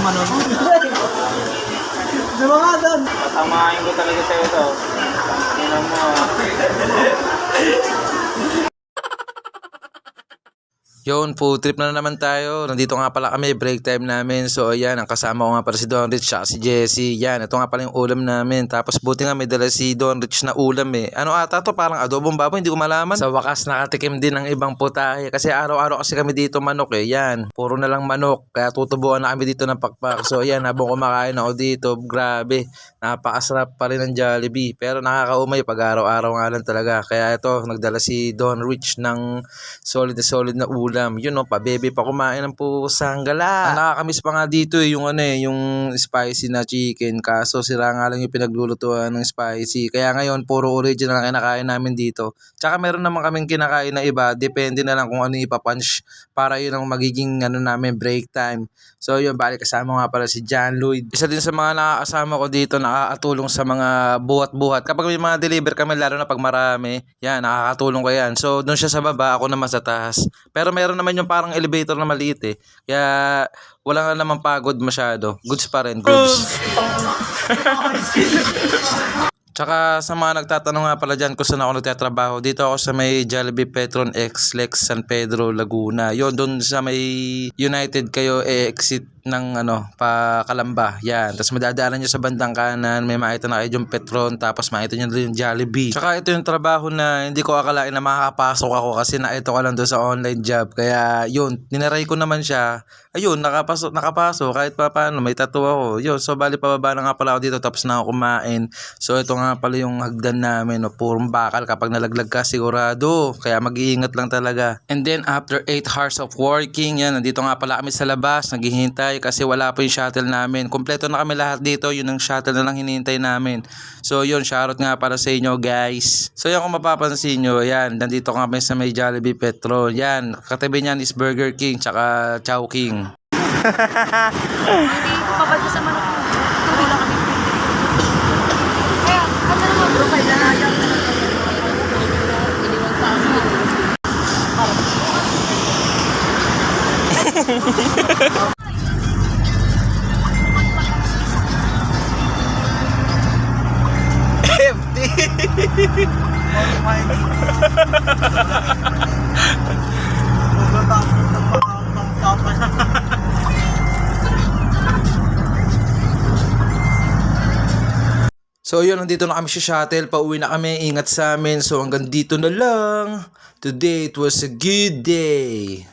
manok. Di ba nga doon? Patamahin ko talaga sa'yo to. Tingnan mo. Yun, food trip na naman tayo. Nandito nga pala kami, break time namin. So ayan, ang kasama ko nga pala si Don Rich at si Jessie. Yan, ito nga pala yung ulam namin. Tapos buti nga may dala si Don Rich na ulam eh. Ano ata to? Parang adobong baboy, hindi ko malaman. Sa wakas, nakatikim din ng ibang putahe. Kasi araw-araw kasi kami dito manok eh. Yan, puro na lang manok. Kaya tutubuan na kami dito ng pakpak. So ayan, habang kumakain ako dito, grabe. Napakasarap pa rin ng Jollibee. Pero nakakaumay pag araw-araw nga lang talaga. Kaya ito, nagdala si Don Rich ng solid na ulam. Yun no, pa-baby pa kumain ng pusang gala. Ang nakakamiss pa nga dito eh, yung ano eh, yung spicy na chicken. Kaso sira nga lang yung pinaglulutuan ng spicy. Kaya ngayon, puro original ang kinakain namin dito. Tsaka meron naman kaming kinakain na iba. Depende na lang kung ano yung ipapunch para yun ang magiging ano namin, break time. So yun, balik kasama nga pala si John Lloyd. Isa din sa mga nakakasama ko dito, nakakatulong sa mga buhat-buhat. Kapag may mga deliver kami, lalo na pag marami, yan, nakakatulong ko yan. So doon siya sa baba, ako naman sa taas. Pero meron naman yung parang elevator na maliit eh. Kaya wala nga naman pagod masyado. Goods pa rin, goods. Tsaka sa mga nagtatanong nga pala dyan kung saan ako nagtatrabaho, dito ako sa may Jollibee Petron X Lex San Pedro, Laguna. Yun, doon sa may United kayo exit ng ano, pa Kalamba. Yan. Tapos madadaanan nyo sa bandang kanan, may makita na kayo yung Petron, tapos makita nyo rin yung Jollibee. Tsaka ito yung trabaho na hindi ko akalain na makakapasok ako kasi naito ko lang doon sa online job. Kaya yun, ninaray ko naman siya. Ayun, nakapasok kahit pa paano, may tattoo ako. Yun, so bali pababa na nga pala ako dito tapos na ako kumain. So ito nga pala yung hagdan namin, no, purong bakal kapag nalaglag ka sigurado. Kaya mag-iingat lang talaga. And then after 8 hours of working, yan, nandito nga pala kami sa labas, naghihintay kasi wala pa yung shuttle namin. Kompleto na kami lahat dito, yun ang shuttle na lang hinihintay namin. So yun, shoutout nga para sa inyo guys. So yan, kung mapapansin nyo, yan, nandito kami sa may Jollibee Petron. Yan, katabi niyan is Burger King tsaka Chow King. Hindi kapag sa manok, tuloy lang kami. Kaya, ano naman bro, kailangan iniwan sa amin. So yun, nandito na kami sa shuttle, pauwi na kami, ingat sa amin. So hanggang dito na lang. Today it was a good day.